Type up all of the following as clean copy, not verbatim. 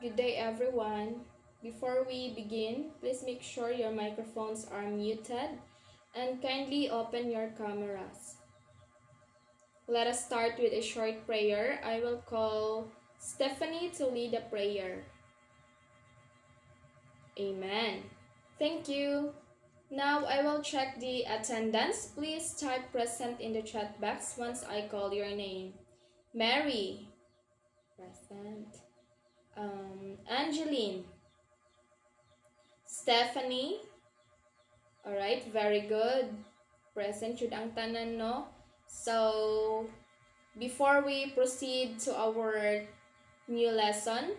Good day, everyone. Before we begin, please make sure your microphones are muted and kindly open your cameras. Let us start with a short prayer. I will call Stephanie to lead the prayer. Amen. Thank you. Now I will check the attendance. Please type present in the chat box once I call your name. Mary, present. Angeline, Stephanie. Alright, very good. Present yun ang tanan, no? So, before we proceed to our new lesson,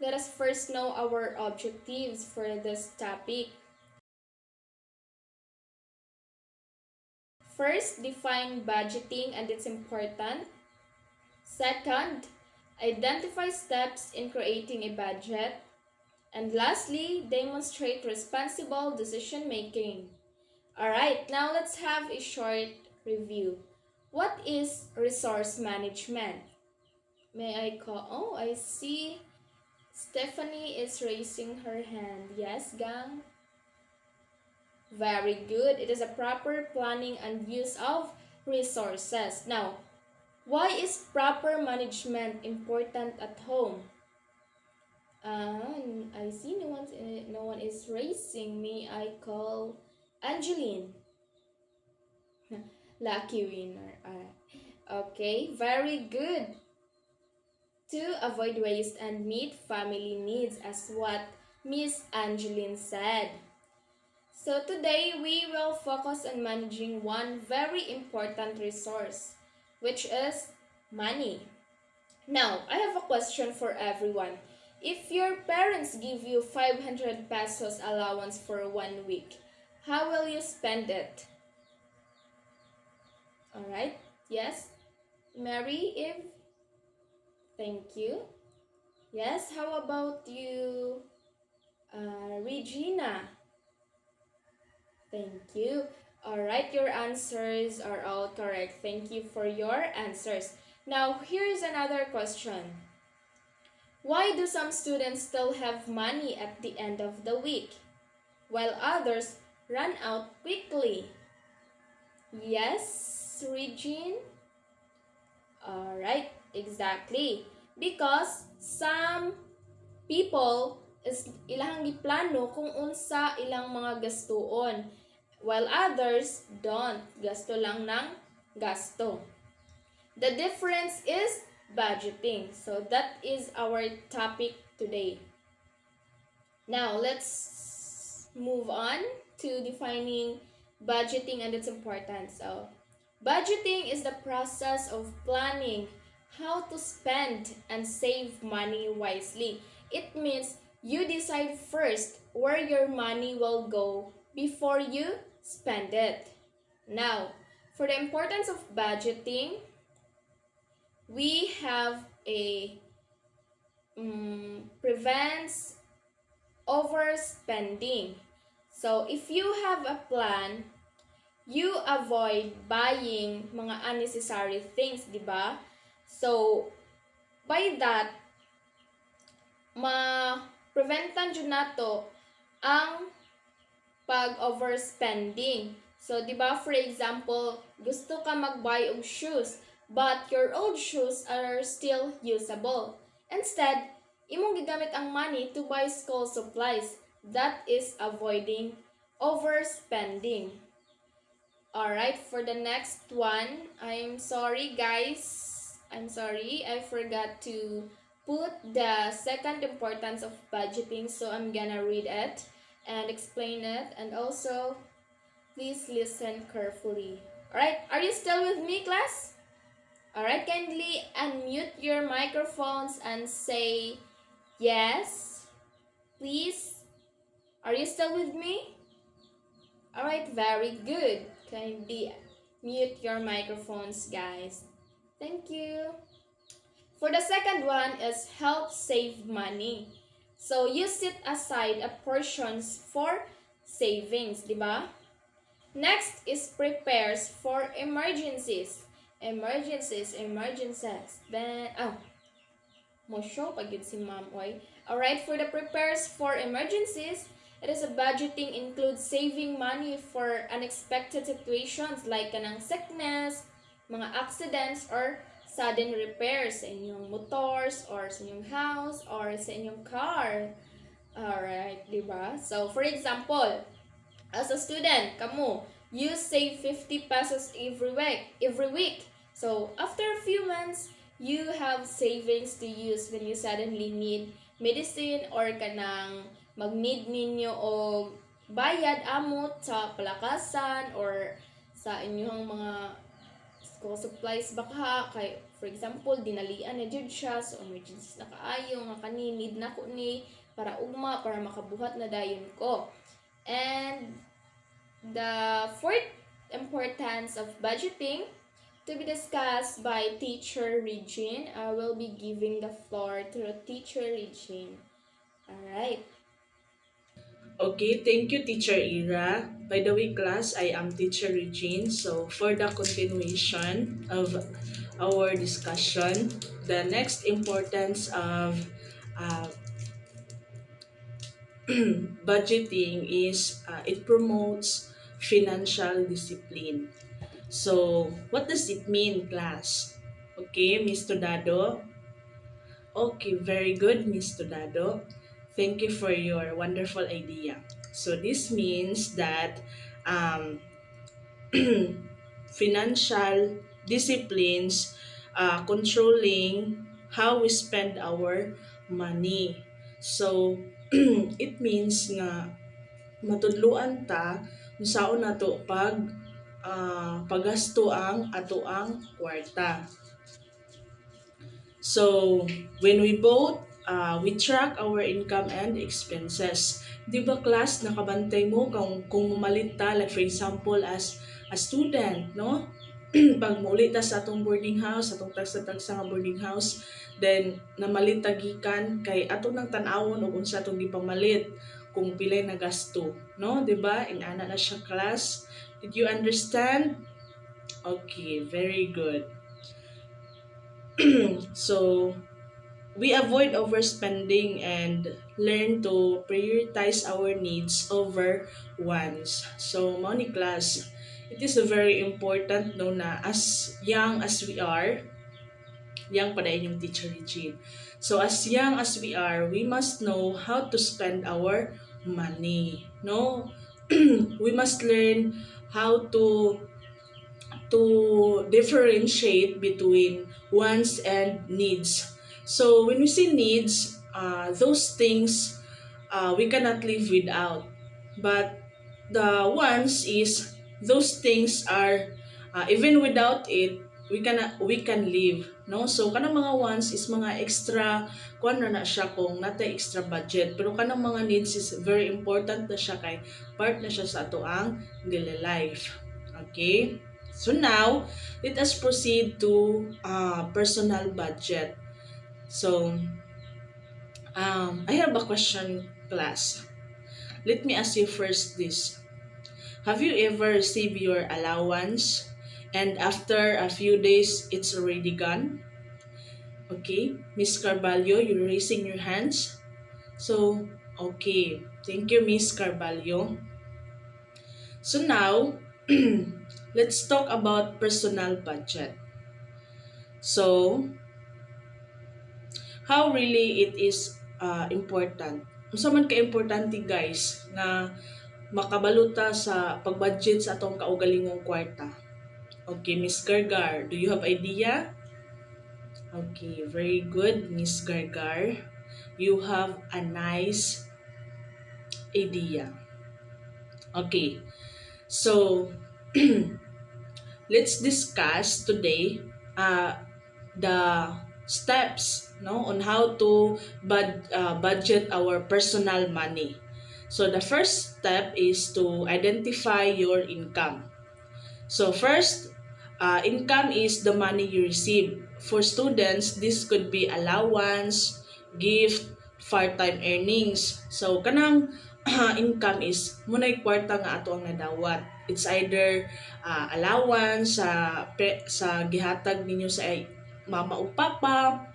let us first know our objectives for this topic. First, define budgeting and its importance. Second, identify steps in creating a budget. And lastly, demonstrate responsible decision making. Alright, now let's have a short review. What is resource management? May I call? Oh, I see Stephanie is raising her hand. Yes, gang? Very good. It is a proper planning and use of resources. Now, why is proper management important at home? I see no one is raising. May I call Angeline? Lucky winner. Okay, very good. To avoid waste and meet family needs, as what Miss Angeline said. So today we will focus on managing one very important resource, which is money. Now, I have a question for everyone. If your parents give you 500 pesos allowance for 1 week, how will you spend it? Alright, yes? Mary, Eve? Thank you. Yes, how about you, Regina? Thank you. Alright, your answers are all correct. Thank you for your answers. Now, here's another question. Why do some students still have money at the end of the week, while others run out quickly? Yes, Regine? Alright, exactly. Because some people is ilang giplano kung unsa ilang mga gastuon, while others don't. Gasto lang ng gasto. The difference is budgeting. So that is our topic today. Now let's move on to defining budgeting and its importance. So budgeting is the process of planning how to spend and save money wisely. It means you decide first where your money will go before you spend it. Now, for the importance of budgeting, we have a prevents overspending. So, if you have a plan, you avoid buying mga unnecessary things, di ba? So, by that, ma-preventan dyan nato ang pag-overspending. So, di ba, for example, gusto ka mag-buy og shoes, but your old shoes are still usable. Instead, imong gigamit ang money to buy school supplies. That is avoiding overspending. Alright, for the next one, I'm sorry guys. I'm sorry, I forgot to put the second importance of budgeting, so I'm gonna read it and explain it, and also please listen carefully. Alright, are you still with me, class? Alright, kindly unmute your microphones and say yes, please. Are you still with me? Alright, very good. Kindly mute your microphones, guys. Thank you. For the second one is help save money. So, you set aside a portions for savings, di ba? Next is prepares for emergencies. Emergencies. Then, mo show pag yun si ma'am oy. Alright, for the prepares for emergencies, it is a budgeting includes saving money for unexpected situations like kanang sickness, mga accidents, or sudden repairs sa inyong motors, or sa inyong house, or sa inyong car. Alright, di ba? So, for example, as a student, kamu, you save 50 pesos every week. So, after a few months, you have savings to use when you suddenly need medicine or kanang mag-need ninyo o bayad amot sa palakasan or sa inyong mga school supplies baka kay for example dinalian na jud siya so emergencies na kaayo nga kani need na ko ni para ugma para makabuhat na dayon ko. And the fourth importance of budgeting to be discussed by Teacher Regine. I will be giving the floor to Teacher Regine. Alright. Okay, thank you, Teacher Ira. By the way, class, I am Teacher Regine. So, for the continuation of our discussion, the next importance of uh, budgeting is it promotes financial discipline. So, what does it mean, class? Okay, Miss Todado? Okay, very good, Miss Todado. Thank you for your wonderful idea. So this means that um, financial disciplines controlling how we spend our money. So it means nga matudluan ta kung saan nato paggasto ang ato ang kwarta. So, when we track our income and expenses. Di ba class, nakabantay mo kung mumalit ta, like for example, as a student, no? Pag maulit ta sa atong boarding house, atong tagsa-tagsa nga boarding house, then namalit tagikan kay ato nang tan-awon o kung sa atong gipamalit kung pilay na gasto, no? Di ba? Inana na siya class. Did you understand? Okay, very good. So, we avoid overspending and learn to prioritize our needs over wants. So, mao ni class, it is very important no na as young as we are, young pa dahil yung Teacher Regine. So, as young as we are, we must know how to spend our money. No? We must learn how to differentiate between wants and needs. So when we say needs, those things we cannot live without. But the wants is those things are even without it we can live, no? So kanang mga wants is mga extra kuan na siya kung natay extra budget, pero kanang mga needs is very important na siya kay part na siya sa ato ang daily life. Okay? So now, let us proceed to personal budget. So, I have a question, class. Let me ask you first this. Have you ever received your allowance and after a few days, it's already gone? Okay, Miss Carvalho, you're raising your hands. So, okay. Thank you, Miss Carvalho. So now, let's talk about personal budget. So, how really it is important. Unsa man ka-importante guys na makabaluta sa pag-budget sa atong kaugalingong kwarta. Okay, Miss Gargar, do you have idea? Okay, very good, Miss Gargar. You have a nice idea. Okay, so let's discuss today the steps no on how to budget our personal money. So the first step is to identify your income. So first, income is the money you receive. For students, this could be allowance, gift, part-time earnings. So kanang income is munay kwarta nga ato ang nadawat. It's either allowance sa gihatag ninyo sa mama o papa,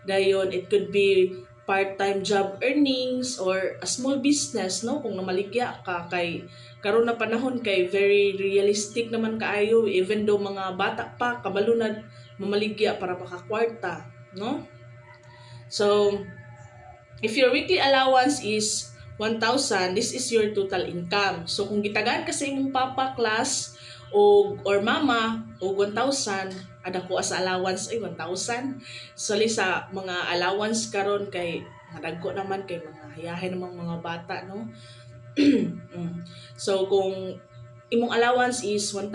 Dayon, it could be part-time job earnings or a small business, no? Kung namaligya ka kay karon na panahon kay very realistic naman kaayo even though mga bata pa kabalo na mamaligya para makakwarta, no? So, if your weekly allowance is 1,000, this is your total income. So, kung gitagaan ka sa imong papa class or mama o 1,000, ada ko as allowance ay 1,000. So, sa mga allowance karon kay nadagko naman kay mga hayahin namang mga bata, no? So, kung imong allowance is 1,000,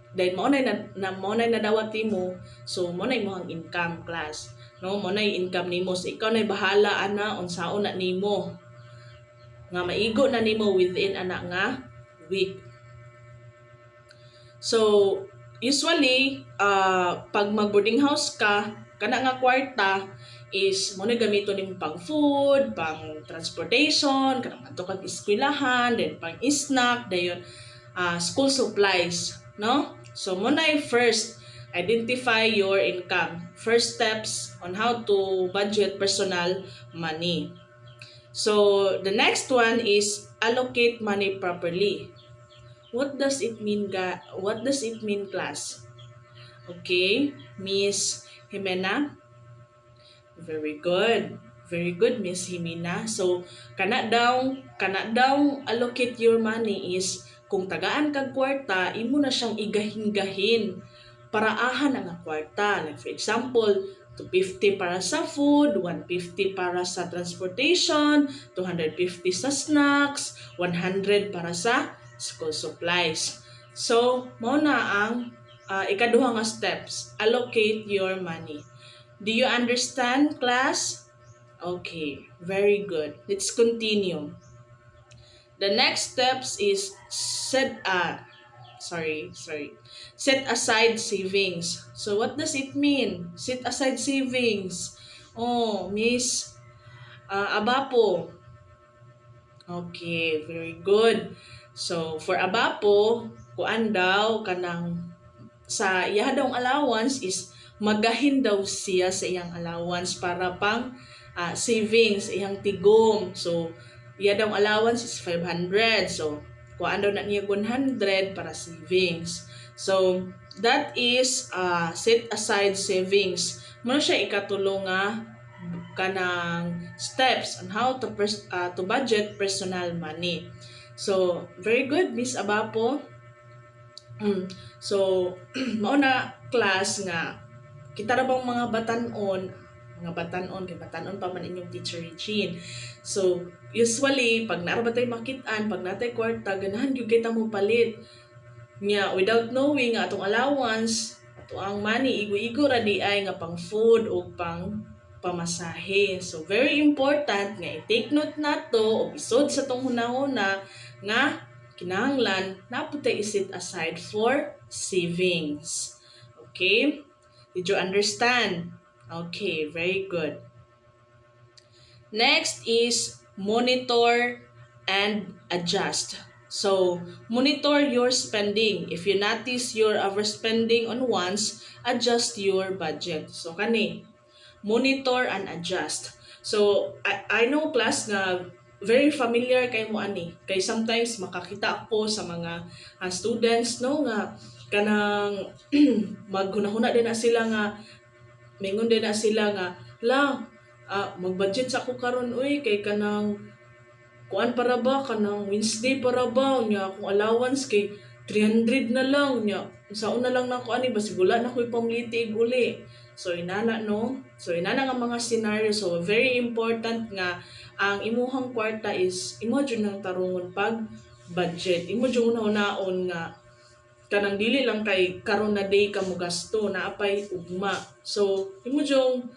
dahil mo na nadawat mo, so mo na imong income class, no? Mo na income nimo, so ikaw na bahala ana unsaon na nimo nga maigo na nimo within ana nga week. So usually pag mag boarding house ka, kana nga kwarta is mo na gamiton nimo pang food, pang transportation, kanang adto kag eskwelahan, then pang snack, dayon school supplies, no? So mo na first identify your income. First steps on how to budget personal money. So the next one is allocate money properly. What does it mean, what does it mean, class? Okay, Miss Jimena. Very good. Very good, Miss Jimena. So kana daw allocate your money is kung tagaan kag kwarta, imo na siyang igahin-gahin para ahan ang kwarta. Like for example, 250 para sa food, 150 para sa transportation, 250 sa snacks, 100 para sa school supplies. So, mao na ang ikaduha nga steps, allocate your money. Do you understand, class? Okay, very good. Let's continue. The next steps is set aside savings. So what does it mean? Set aside savings. Oh, Miss Abapo. Okay, very good. So for Abapo, kuan daw kanang sa iya daw allowance is magahin daw siya sa iyang allowance para pang savings, iyang tigom. So iya daw allowance is 500. So kuan daw na niya 100 para savings. So that is set aside savings. Muna siya ikatulong nga kanang steps on how to budget personal money. So very good, Miss Abapo. So mao na class nga kita ra bang mga batanon kay batanon pa man inyong teacher Regine. So usually pag naara ba tay makitaan, pag natay kwarta ganahan gyud kita mo palit nya without knowing nga atong allowance ato ang money igo-igo ra di ay nga pang food o pang pamasahe. So very important nga i-take note nato o isod sa tong hunahuna nga kinahanglan naputay i-set aside for savings. Okay? Did you understand? Okay, very good. Next is monitor and adjust. So, monitor your spending. If you notice you're overspending on wants, adjust your budget. So, kani, monitor and adjust. So, I know class na very familiar kay mo ani. Kay sometimes makakita ako sa mga students no nga kanang maghunahuna din na sila nga mingon din na sila nga mag-budget sa ako karon uy kay kanang kuan para ba kanang Wednesday para ba nya akong allowance kay 300 na lang nya saon na lang nako ani basig wala na ko'y pamlitig uli. So inana no, so inana nga mga scenario. So very important nga ang imuhang kwarta is imo jud nang tarungon pag budget, imo jud una-unaon nga kanang dili lang kay karon na day ka mo gasto na apay ugma. So imo jud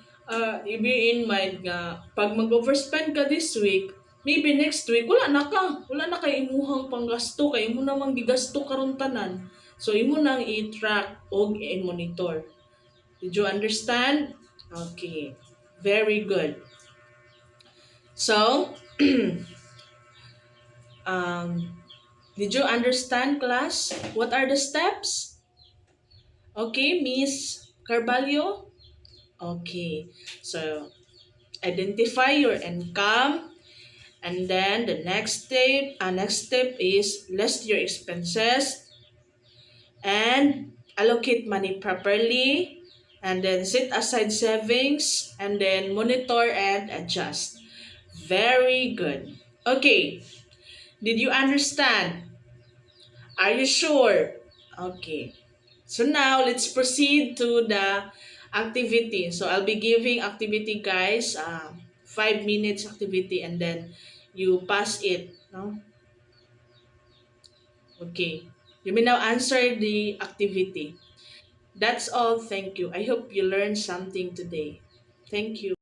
i-bear in mind nga pag mag-overspend ka this week, maybe next week wala na kay imuhang panggasto kay imo namang gigasto karon tanan. So imo nang i-track og i-monitor. Did you understand? Okay. Very good. So did you understand, class? What are the steps? Okay, Miss Carvalho? Okay, so identify your income, and then the next step is list your expenses and allocate money properly, and then set aside savings, and then monitor and adjust. Very good. Okay, did you understand? Are you sure? Okay. So now let's proceed to the activity. So I'll be giving activity, guys, 5 minutes activity, and then you pass it. No? Okay. You may now answer the activity. That's all. Thank you. I hope you learned something today. Thank you.